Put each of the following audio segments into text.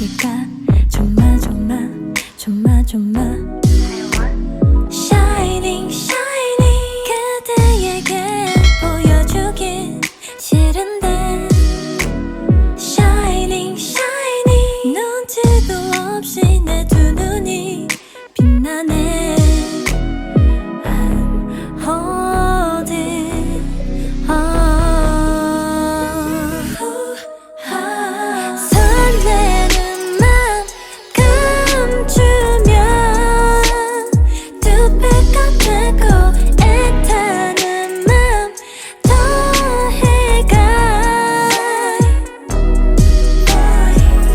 있을까? 좀만 좀만 좀만 좀만 Shining shining 그대에게 보여주긴 싫은데 Shining shining 눈치도 없이 내 두 눈이 빛나네 I'm holding on 설레는 맘 감추면 두 배가 되고 애타는 맘 더해가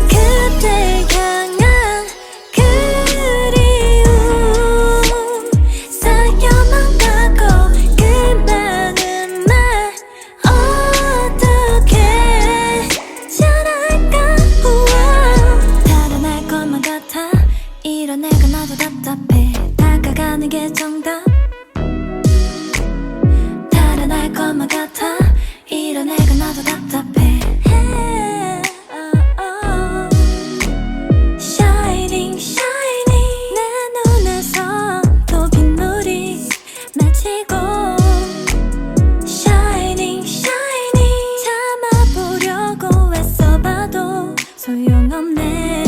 그댈 향한 그리움 쌓여만 가고 그 많은 말 어떻게 잘할까 우와 달아날 것만 같아 이런 내가 나도 답답해 다가가는 게 정답 달아날 것만 같아 이런 내가 나도 답답해 Shining shining 내 눈에서 또 빗물이 맺히고 Shining shining 참아보려고 애써봐도 소용없네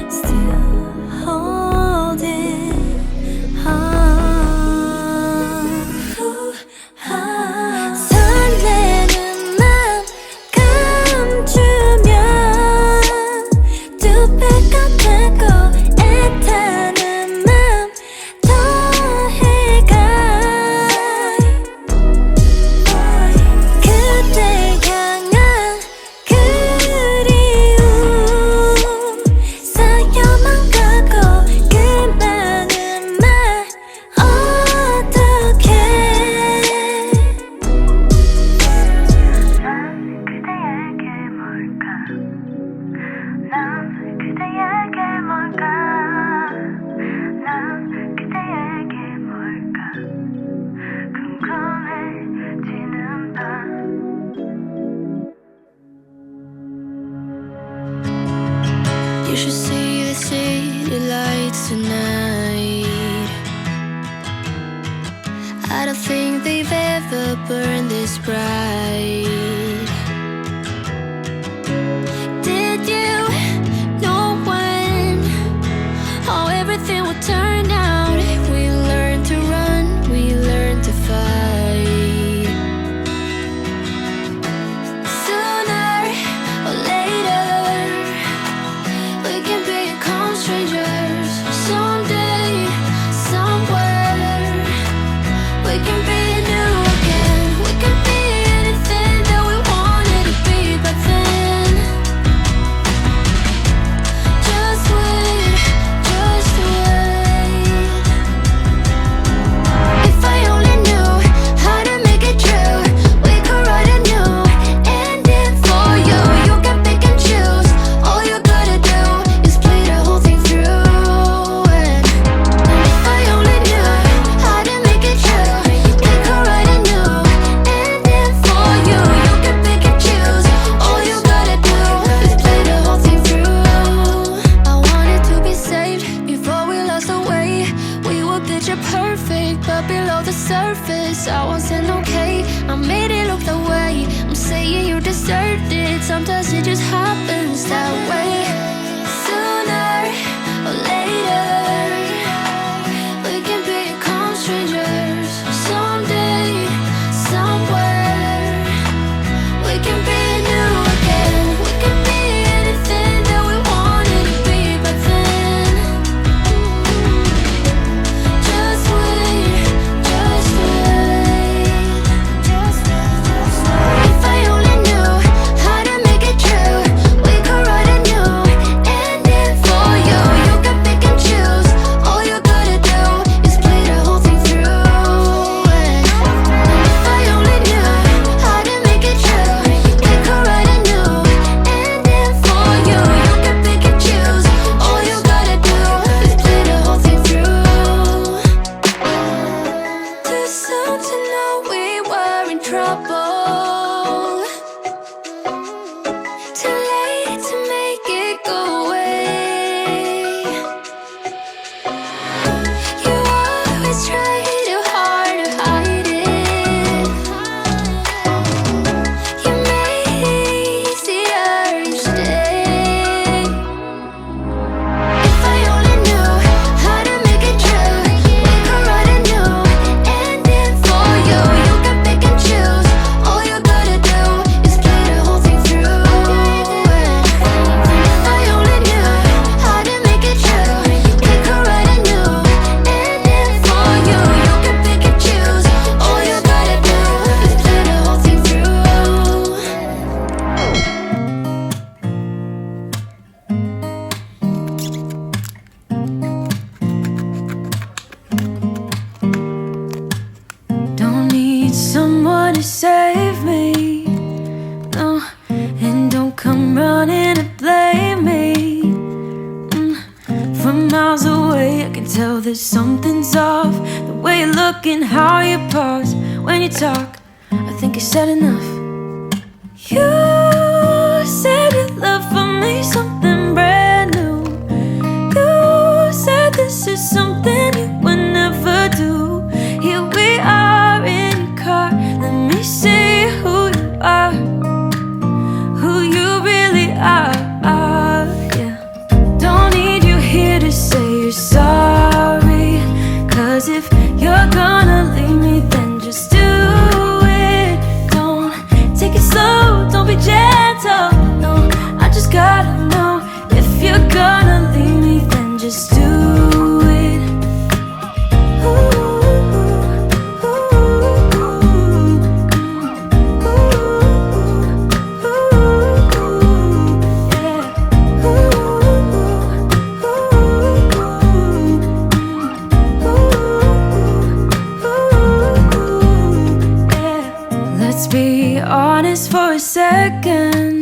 Still holding on 설레는 맘 감추면 두 배가 되고 애타는 맘 더해가 그댈 향한 그리움 쌓여만 가고 그 많은 말 어떻게 난 그대에게 뭘까 난 그대에게 뭘까 궁금해지는 밤 You should see the city lights tonight. I don't think they've ever burned this bright. Did you know when how everything would turn out? We learned to run, we learned to fight. Sooner or later we can become strangers. Someday, somewhere we can be new again. We can be anything that we wanted to be back then. Just wait, just wait. If I only knew how to make it true, we could write a new ending for you. You can pick and choose. All you gotta do is play the whole thing through. And if I only knew how to make it true, we could write a new ending for you. You can pick and choose. All you gotta do is play the whole thing through. I wanted to be saved before we lost our way. We were picture perfect, but below the surface, I wasn't okay. I made it look the way. I'm saying you deserved it. Sometimes it just happens that way. Sooner or later, we can become strangers. Someday, somewhere, we can be new again. We can be anything that we wanted to be back then. Just wait, just wait. If I only knew how to make it true, we could write a new that something's off. The way you look and how you pause when you talk, I think you said enough. You said your love for me something brand new. You said this is something you would never do. Here we are in your car, let me see who you are, who you really are, yeah. Don't need you here to say you're sorry, 'cause if you're gonna leave me, then just do it. Don't take it slow, don't be gentle, no, I just gotta know. If you're gonna leave me, then just do it. Let's be honest for a second,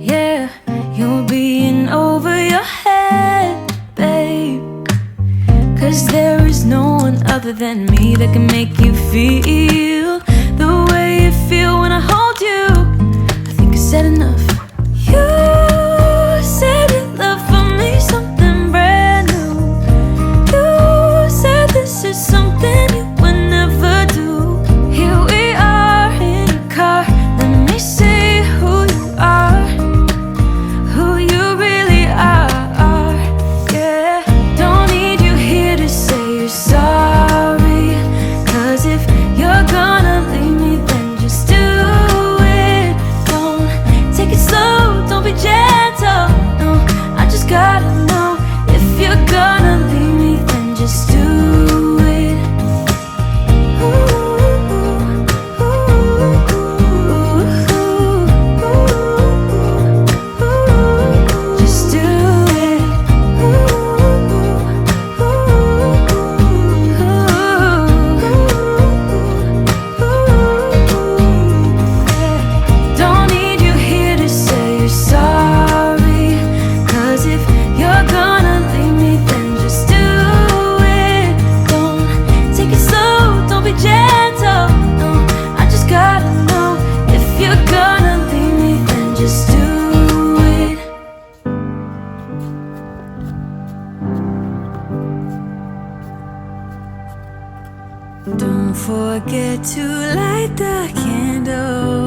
yeah. You're being over your head, babe, 'cause there is no one other than me that can make you feel the way you feel when I hold you. I think I said enough. You said your love for me something brand new. You said this is something you would never do. Here we are in your car, let me see who you are, who you really are, yeah. Don't need you here to say you're sorry, 'cause if you're gonna leave me, then just do it. Don't take it slow, don't be gentle, no, I just gotta know. If you're gonna leave me, then just do it. Just do it. Don't need you here to say you're sorry, 'cause if you're gonna leave me, then just do it. Don't take it slow, don't be gentle, no, I just gotta know. If you're gonna leave me, then just do it. Don't forget to light the candles.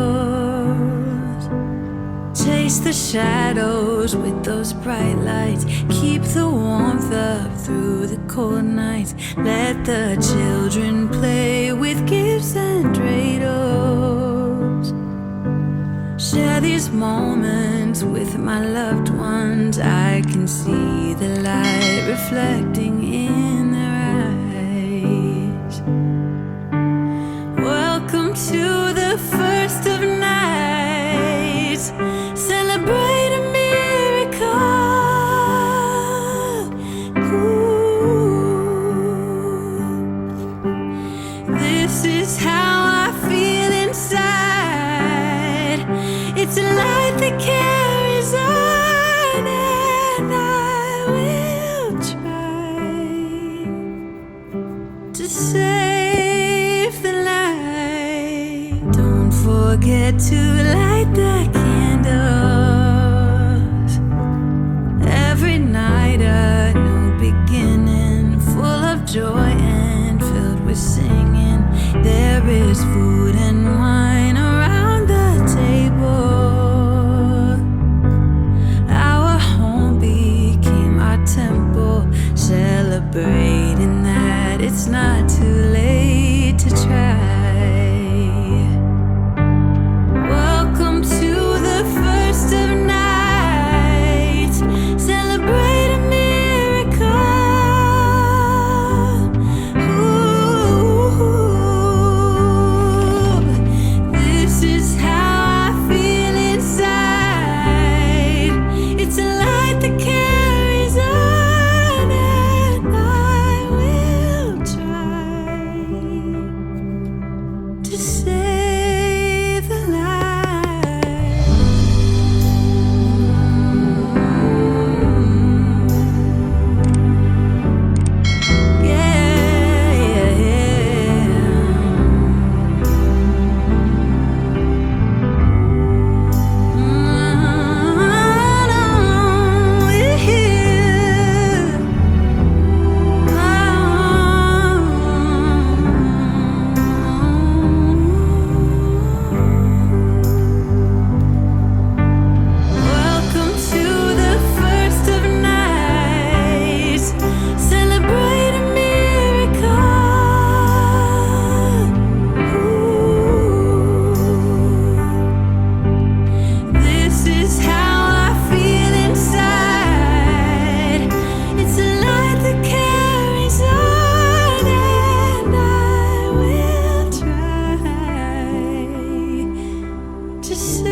Chase the shadows with those bright lights. Keep the warmth up through the cold nights. Let the children play with gifts and dreidels. Share these moments with my loved ones. I can see the light reflecting in their eyes. Welcome to the first of nights. Celebrate a miracle. Ooh. This is how I feel inside. It's a light that carries on, and I will try to save the light. Don't forget to light the candles. Every night a new beginning, full of joy and filled with singing. There is food and wine around the table. Our home became our temple, celebrating that it's not too late to try. Welcome to the first of nights. Celebrate a miracle. Ooh. to see.